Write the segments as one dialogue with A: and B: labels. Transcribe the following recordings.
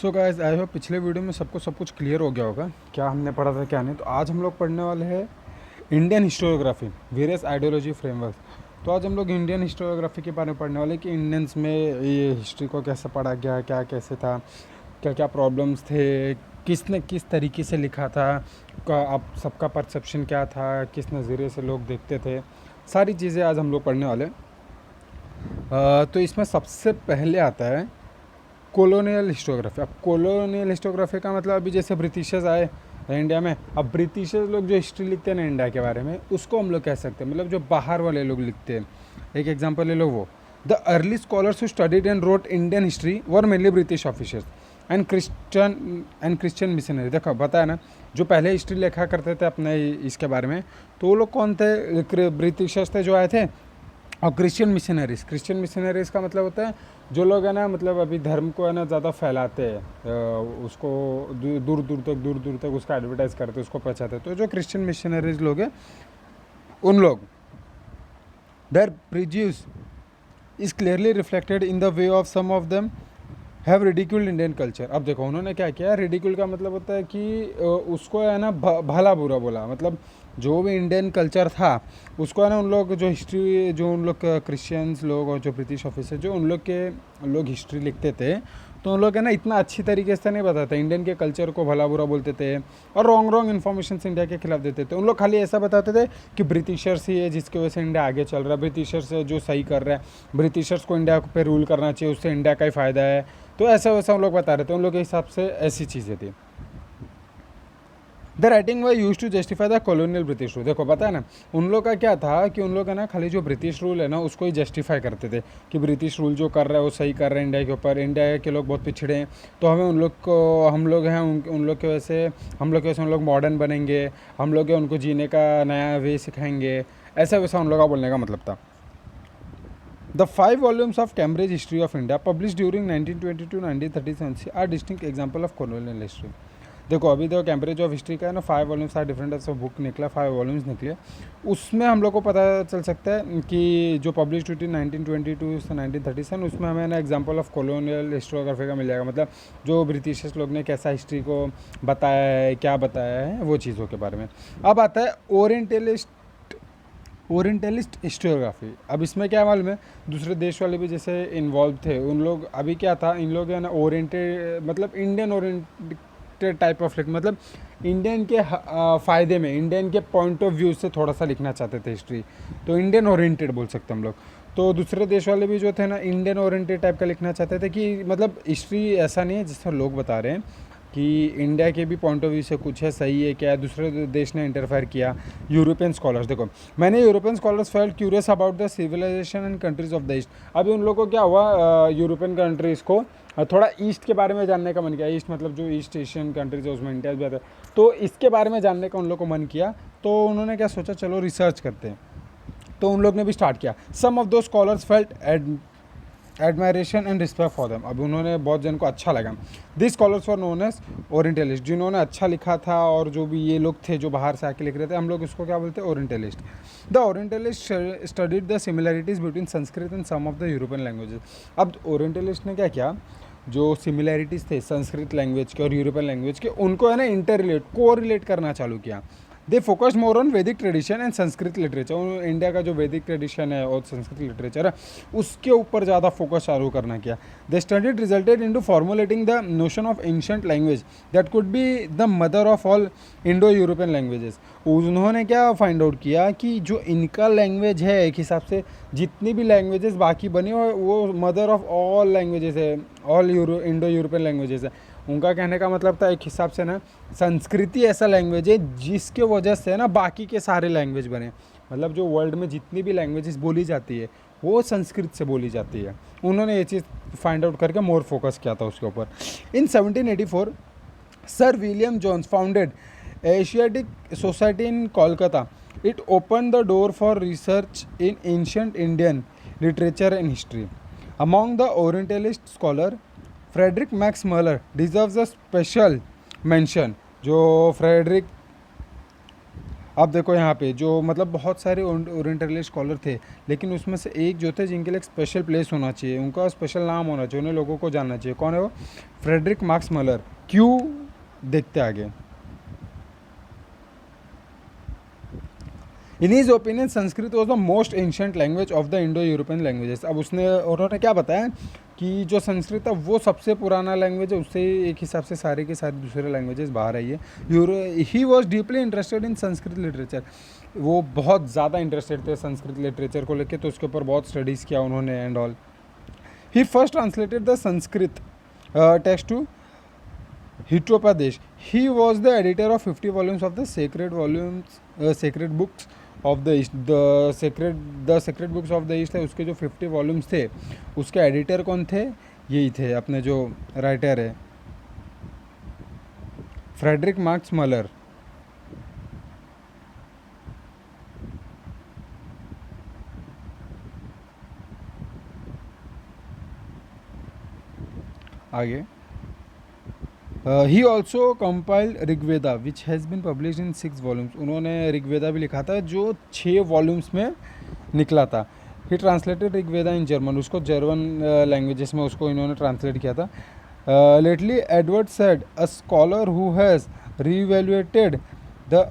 A: So guys I hope पिछले video में सबको सब कुछ क्लियर हो गया होगा क्या हमने पढ़ा था क्या नहीं। तो आज हम लोग पढ़ने वाले हैं Indian historiography various ideology framework. तो आज हम लोग इंडियन हिस्टोरियोग्राफी के बारे में पढ़ने वाले कि इंडियंस में ये हिस्ट्री को कैसे पढ़ा गया, क्या कैसे था, क्या क्या प्रॉब्लम्स थे, किसने किस तरीके से लिखा था, अब सबका परसेप्शन क्या था, किस नज़रिए से लोग देखते थे, सारी चीज़ें आज हम लोग पढ़ने वाले। तो इसमें सबसे पहले आता है कॉलोनियल हिस्टोग्राफी। अब कॉलोनियल हिस्टोग्राफी का मतलब अभी जैसे ब्रिटिशर्स आए इंडिया में, अब ब्रिटिशर्स लोग जो हिस्ट्री लिखते हैं ना इंडिया के बारे में, उसको हम लोग कह सकते हैं, मतलब जो बाहर वाले लोग लिखते हैं। एक एग्जांपल ले लो, वो the early scholars who studied and wrote Indian history were mainly British officers and Christian missionary. देखो बताया ना, जो पहले हिस्ट्री लिखा करते थे अपने इसके बारे में, तो वो लोग कौन थे? ब्रिटिशर्स थे जो आए थे, और क्रिश्चियन मिशनरीज़ का मतलब होता है जो लोग है ना, मतलब अभी धर्म को है ना ज़्यादा फैलाते हैं, उसको दूर दूर तक उसका एडवर्टाइज़ करते हैं, उसको पहुँचाते हैं। तो जो क्रिश्चियन मिशनरीज लोग हैं, उन लोग their prejudice is clearly reflected in the way of some of them have ridiculed Indian culture. अब देखो उन्होंने क्या किया, रिडिक्यूल का मतलब होता है कि उसको है ना भला बुरा बोला, मतलब जो भी इंडियन कल्चर था उसको है ना, उन लोग जो हिस्ट्री, जो उन लोग क्रिश्चियंस लोग और जो ब्रिटिश ऑफिसर जो उन लोग के लोग हिस्ट्री लिखते थे, तो उन लोग है ना इतना अच्छी तरीके से नहीं बताते, इंडियन के कल्चर को भला बुरा बोलते थे और रॉन्ग इन्फॉर्मेशन इंडिया के खिलाफ देते थे। उन लोग खाली ऐसा बताते थे कि ब्रिटिशर्स ही है जिसकी वजह से इंडिया आगे चल रहा है, ब्रिटिशर्स जो सही कर रहा है, ब्रिटिशर्स को इंडिया पे रूल करना चाहिए, उससे इंडिया का ही फ़ायदा है। तो ऐसा वैसा उन लोग बता रहे थे, उन लोग के हिसाब से ऐसी चीज़ें थी। The writing were use to justify the colonial British rule. देखो पता है ना, उन लोग का क्या था कि उन लोग है ना खाली जो ब्रिटिश रूल है ना उसको ही जस्टिफाई करते थे कि ब्रिटिश रूल जो कर रहा है वो सही कर रहा है इंडिया के ऊपर, इंडिया के लोग बहुत पिछड़े हैं, तो हमें उन लोग को, हम लोग हैं उन लोग की वजह से, उन लोग मॉडर्न बनेंगे, हम लोग उनको जीने का नया वे सिखाएंगे, ऐसा वैसा उन लोग का बोलने का मतलब था। The 5 volumes of Cambridge History of India published during 1920 to 1937 are distinct example of colonial history। देखो अभी देखो कैम्ब्रिज ऑफ हिस्ट्री का है ना 5 volumes are different types of book निकला, 5 वॉल्यूम्स निकले, उसमें हम लोग को पता चल सकता है कि जो पब्लिश हुई थी 1922 से 1937, उसमें हमें ना एग्जांपल ऑफ कॉलोनियल हिस्टोग्राफी का मिल जाएगा, मतलब जो ब्रिटिशर्स लोग ने कैसा हिस्ट्री को बताया है, क्या बताया है, वो चीज़ों के बारे में। अब आता है ओरिएंटलिस्ट हिस्टोग्राफी। अब इसमें क्या मालूम है, दूसरे देश वाले भी जैसे इन्वॉल्व थे उन लोग। अभी क्या था, इन लोग है ना ओरिएंटेड, मतलब इंडियन ओरिएंटेड टाइप ऑफ लिख, मतलब इंडियन के फ़ायदे में, इंडियन के पॉइंट ऑफ व्यू से थोड़ा सा लिखना चाहते थे हिस्ट्री, तो इंडियन ओरिएंटेड बोल सकते हैं हम लोग। तो दूसरे देश वाले भी जो थे ना इंडियन ओरिएंटेड टाइप का लिखना चाहते थे कि मतलब हिस्ट्री ऐसा नहीं है जिस तरह लोग बता रहे हैं कि इंडिया के भी पॉइंट ऑफ व्यू से कुछ है, सही है क्या है, दूसरे देश ने इंटरफेयर किया। यूरोपियन स्कॉलर्स, देखो मैंने European scholars felt curious about the civilisation and countries of the East. अभी उन लोगों को क्या हुआ, यूरोपियन कंट्रीज़ को थोड़ा ईस्ट के बारे में जानने का मन किया। ईस्ट मतलब जो ईस्ट एशियन कंट्रीज है उसमें इंडिया भी आता है, तो इसके बारे में जानने का उन लोग को मन किया। तो उन्होंने क्या सोचा, चलो रिसर्च करते हैं, तो उन लोग ने भी स्टार्ट किया। Some of those scholars felt admiration and respect for them. अब उन्होंने बहुत जन को अच्छा लगा। This scholars for known as orientalist, जिन्होंने अच्छा लिखा था, और जो भी ये लोग थे जो बाहर से आके लिख रहे थे, हम लोग इसको क्या बोलते हैं, orientalist. The orientalist studied the similarities between Sanskrit and some of the European languages. अब ओरिएंटलिस्ट ने क्या किया, जो सिमिलैरिटीज़ थे संस्कृत लैंग्वेज के और यूरोपियन लैंग्वेज के, उनको है ना को रिलेट करना चालू किया। दे फोकस्ड मोर ऑन वैदिक tradition and Sanskrit literature. India का जो वैदिक ट्रेडिशन है और संस्कृत लिटरेचर है उसके ऊपर ज़्यादा फोकस चालू करना किया। The studied resulted into formulating the notion of ancient language that could be the mother of all Indo European languages. उन्होंने क्या फाइंड आउट किया कि जो इनका लैंग्वेज है, एक हिसाब से जितनी भी लैंग्वेजेस बाकी बनी वो मदर ऑफ ऑल लैंग्वेजेस है, ऑल इंडो यूरोपियन लैंग्वेजेस है। उनका कहने का मतलब था एक हिसाब से ना संस्कृति ऐसा लैंग्वेज है जिसके वजह से ना बाकी के सारे लैंग्वेज बने, मतलब जो वर्ल्ड में जितनी भी लैंग्वेजेस बोली जाती है वो संस्कृत से बोली जाती है। उन्होंने ये चीज़ फाइंड आउट करके मोर फोकस किया था उसके ऊपर। In 1784 sir William Jones founded Asiatic Society in Kolkata. It open the door for research in ancient Indian literature and history. Among the orientalist scholar Frederick Max Muller deserves a special mention. जो Frederick अब देखो यहाँ पे जो मतलब बहुत सारे orientalist scholar थे, लेकिन उसमें से एक जो थे जिनके लिए एक स्पेशल प्लेस होना चाहिए, उनका स्पेशल नाम होना चाहिए, उन्हें लोगों को जानना चाहिए। कौन है वो? Frederick Marx Muller. क्यों? देखते आगे। In his opinion Sanskrit was the most ancient language of the Indo European languages. अब उन्होंने क्या बताया कि जो संस्कृत है वो सबसे पुराना लैंग्वेज है, उससे एक हिसाब से सारे के सारे दूसरे लैंग्वेजेस बाहर आई है। He was deeply interested in Sanskrit literature. वो बहुत ज़्यादा इंटरेस्टेड थे संस्कृत लिटरेचर को लेकर, तो उसके ऊपर बहुत स्टडीज़ किया उन्होंने and all. He first translated the Sanskrit text to Hitopadesha. He was the editor of 50 volumes of the sacred books of the east. The sacred books of the east है, उसके जो 50 वॉल्यूम्स थे उसके एडिटर कौन थे? यही थे अपने जो राइटर है फ्रेडरिक मार्क्स मलर। आगे he also compiled Rigveda which has been published in 6 volumes. उन्होंने ऋग्वेदा भी लिखा था जो 6 वॉल्यूम्स में निकला था। He translated Rigveda in German. उसको जर्मन लैंग्वेजेस में उसको इन्होंने ट्रांसलेट किया था। Lately Edward Said a scholar who has revaluated the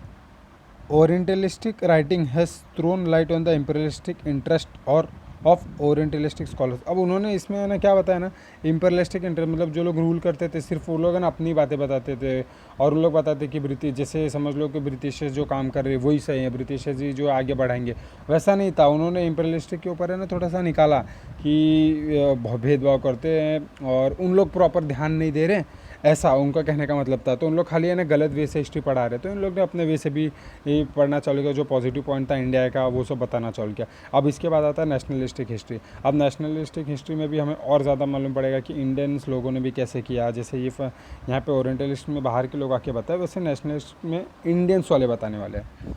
A: orientalistic writing has thrown light on the imperialistic interest और ऑफ ओरिएंटलिस्टिक स्कॉलर्स। अब उन्होंने इसमें ना क्या बताया ना, इम्पीरियलिस्टिक इंटरेस्ट मतलब जो लोग रूल करते थे सिर्फ वो लोग ना अपनी बातें बताते थे, और वो लोग बताते कि ब्रिटिश, जैसे समझ लो कि ब्रिटिशर्स जो काम कर रहे हैं वही सही है, ब्रिटिशर्स ही जो आगे बढ़ाएंगे, वैसा नहीं था। उन्होंने इम्पीरियलिस्टिक के ऊपर है ना थोड़ा सा निकाला कि भेदभाव करते हैं और उन लोग प्रॉपर ध्यान नहीं दे रहे, ऐसा उनका कहने का मतलब था। तो उन लोग खाली है ना गलत वे से हिस्ट्री पढ़ा रहे, तो इन लोग ने अपने वे से भी पढ़ना चालू किया, जो पॉजिटिव पॉइंट था इंडिया का वो सब बताना चालू किया। अब इसके बाद आता है नेशनलिस्टिक हिस्ट्री। अब नेशनलिस्टिक हिस्ट्री में भी हमें और ज़्यादा मालूम पड़ेगा कि इंडियंस लोगों ने भी कैसे किया। जैसे ये यहाँ पे ओरिएंटलिस्ट में बाहर के लोग आके बताए, वैसे नेशनलिस्ट में इंडियंस वाले बताने वाले हैं।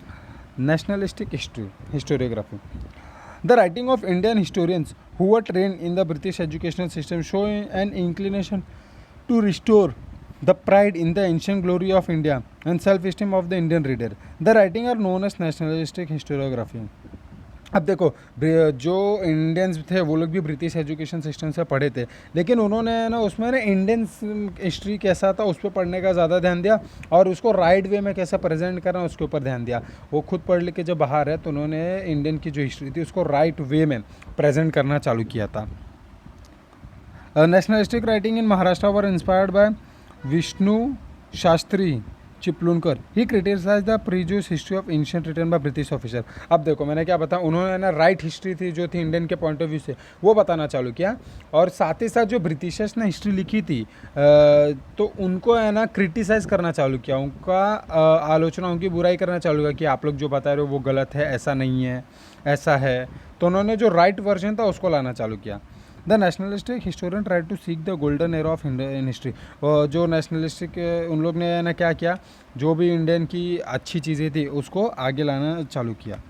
A: Nationalistic history, historiography. The writing of Indian historians who were trained in the British educational system show an inclination to restore the pride in the ancient glory of India and self-esteem of the Indian reader. The writing are known as nationalistic historiography. अब देखो जो Indians थे वो लोग भी British education system से पढ़े थे, लेकिन उन्होंने ना उसमें ना इंडियन हिस्ट्री कैसा था उस पर पढ़ने का ज़्यादा ध्यान दिया, और उसको राइट वे में कैसे प्रेजेंट करना उसके ऊपर ध्यान दिया। वो खुद पढ़ लिख के जब बाहर है तो उन्होंने इंडियन की जो हिस्ट्री थी उसको राइट वे में प्रेजेंट करना चालू किया था। Nationalistic writing in Maharashtra were inspired by Vishnu Shastri Chiplunkar. He criticise the previous history of ancient written by British officer. अब देखो मैंने क्या बताया, उन्होंने ना राइट हिस्ट्री थी जो थी इंडियन के पॉइंट ऑफ व्यू से वो बताना चालू किया, और साथ ही साथ जो ब्रिटिशर्स ने हिस्ट्री लिखी थी तो उनको है ना क्रिटिसाइज़ करना चालू किया, उनका आलोचना, उनकी बुराई करना चालू किया कि आप लोग जो बता रहे हो वो गलत है, ऐसा नहीं है, ऐसा है। तो उन्होंने जो राइट वर्जन था उसको लाना चालू किया। The nationalistic historian try to seek the golden era of Indian history. जो नेशनलिस्टिक उन लोग ने ना क्या किया, जो भी इंडियन की अच्छी चीज़ें थी उसको आगे लाना चालू किया।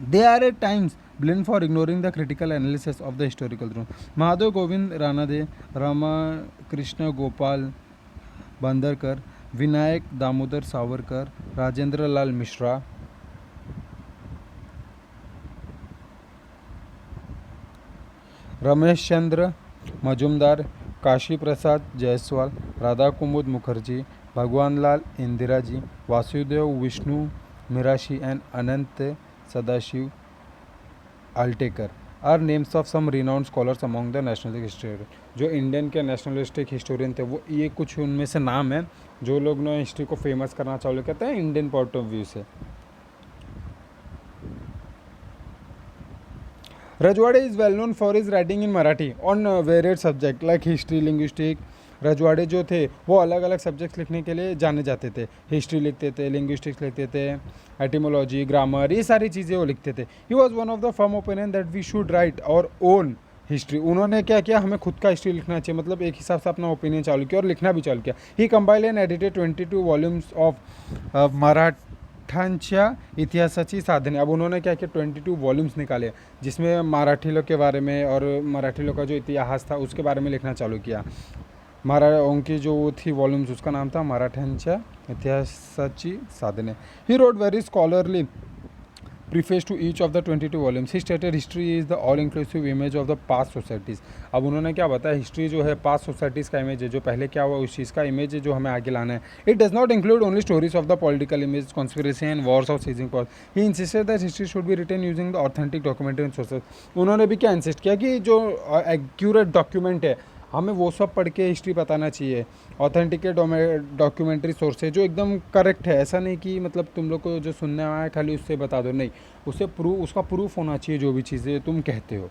A: They are at times blamed for ignoring the critical analysis of the historical truth. Mahadev Govind Ranade, Ramkrishna Gopal Bhandarkar, Vinayak Damodar Savarkar, Rajendra Lal Mishra, Ramesh Chandra Majumdar, Kashi Prasad Jayaswal, Radha Kumud Mukherjee, Bhagwan Lal Indira ji, Vasudev Vishnu Mirashi and Anant Sadashiv Altekar are names of some renowned scholars among the nationalistic historian. जो इंडियन के नेशनलिस्टिक हिस्टोरियन थे वो ये कुछ उनमें से नाम हैं जो लोग ने हिस्ट्री को फेमस करना चालू करते हैं इंडियन पॉइंट ऑफ व्यू से। Rajwade is well known for his writing in Marathi on varied subject like history, linguistic. Rajwade जो थे वो अलग अलग सब्जेक्ट्स लिखने के लिए जाने जाते थे। हिस्ट्री लिखते थे, लिंग्विस्टिक्स लिखते थे, एटिमोलॉजी, ग्रामर, ये सारी चीज़ें वो लिखते थे। He was one of the firm opinion that we should write our own history. उन्होंने क्या किया, हमें खुद का हिस्ट्री लिखना चाहिए, मतलब एक हिसाब से अपना ओपिनियन चालू किया और लिखना भी चालू किया। He compiled and edited 22 volumes of मराठांच्या इतिहासाची साधने। अब उन्होंने क्या किया, 22 वॉल्यूम्स निकाले जिसमें मराठी लोग के बारे में और मराठी लोग का जो इतिहास था उसके बारे में लिखना चालू किया। उनकी जो वो थी वॉल्यूम्स, उसका नाम था मराठ्यांच्या इतिहासाची साधने. He wrote very scholarly preface to each of the 22 volumes. He stated history is the all-inclusive image of the past societies. अब उन्होंने क्या बताया, हिस्ट्री जो है पास्ट सोसाइटीज़ का इमेज है, जो पहले क्या हुआ उस चीज़ का इमेज है जो हमें आगे लाना है. It does not include only stories of the political image, conspiracy and wars of seizing power. He insisted that history should be written using the authentic documentary and sources. उन्होंने भी क्या इंसिस्ट किया कि जो एक्यूरेट डॉक्यूमेंट है हमें वो सब पढ़ के हिस्ट्री बताना चाहिए. ऑथेंटिकेट डॉक्यूमेंट्री सोर्स है जो एकदम करेक्ट है. ऐसा नहीं कि मतलब तुम लोग को जो सुनने आया खाली उससे बता दो, नहीं, उसका प्रूफ होना चाहिए जो भी चीज़ें तुम कहते हो.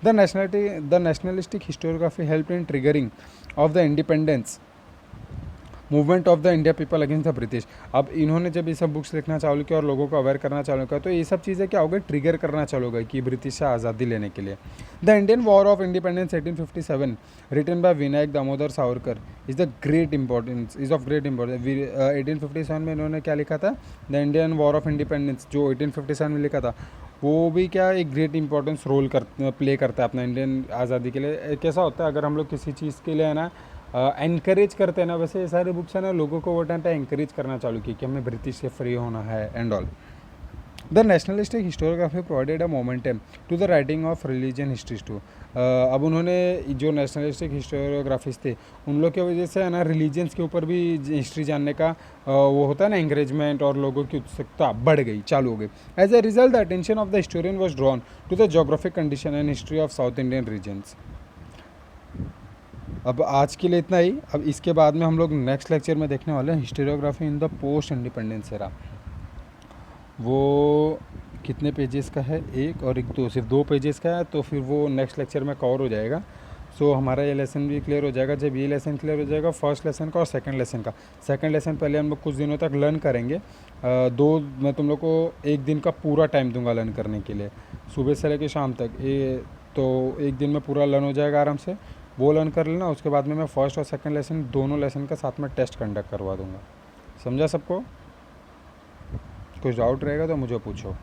A: The nationalistic historiography help in triggering of the independence movement of the India people against the British. अब इन्होंने जब ये सब बुक्स लिखना चालू किया और लोगों को अवेयर करना चालू किया तो ये सब चीज़ें क्या हो गई, ट्रिगर करना चालू हो गई कि ब्रिटिश से आज़ादी लेने के लिए. The Indian war of independence 1857 written by Vinayak Damodar Savarkar is of great importance. 1857 में इन्होंने क्या लिखा था, the Indian war of independence जो 1857 में लिखा था वो भी क्या एक ग्रेट इंपॉर्टेंस रोल प्ले करता है अपना इंडियन आज़ादी के लिए. कैसा होता है अगर हम लोग किसी चीज़ के लिए है ना एनकरेज करते हैं ना, वैसे ये सारे बुक्स है ना लोगों को वो टाइम पे एनकरेज करना चालू की कि हमें ब्रिटिश से फ्री होना है and all. The nationalistic historiography provided a momentum to the writing of religion histories too. अब उन्होंने जो नेशनलिस्टिक हिस्टोरियोग्राफिस थे उन लोग की वजह से है ना रिलीजन्स के ऊपर भी हिस्ट्री जानने का वो होता है ना एंकरेजमेंट, और लोगों की उत्सुकता बढ़ गई, चालू हो गई. As a result the attention of the historian was drawn to the geographic condition and history of south Indian regions. अब आज के लिए इतना ही. अब इसके बाद में हम लोग नेक्स्ट लेक्चर में देखने वाले हैं historiography in the post independence era. वो कितने पेजेस का है, एक और एक दो, सिर्फ 2 पेजेस का है, तो फिर वो नेक्स्ट लेक्चर में कवर हो जाएगा. सो हमारा ये लेसन भी क्लियर हो जाएगा. जब ये लेसन क्लियर हो जाएगा फर्स्ट लेसन का और सेकंड लेसन का. सेकंड लेसन पहले हम लोग कुछ दिनों तक लर्न करेंगे. मैं तुम लोग को एक दिन का पूरा टाइम दूंगा लर्न करने के लिए, सुबह से लेकर शाम तक. तो एक दिन में पूरा लर्न हो जाएगा आराम से, वो लर्न कर लेना. उसके बाद में मैं फर्स्ट और सेकंड लेसन दोनों लेसन का साथ में टेस्ट कंडक्ट करवा दूंगा. समझा सबको? कुछ डाउट रहेगा तो मुझे पूछो.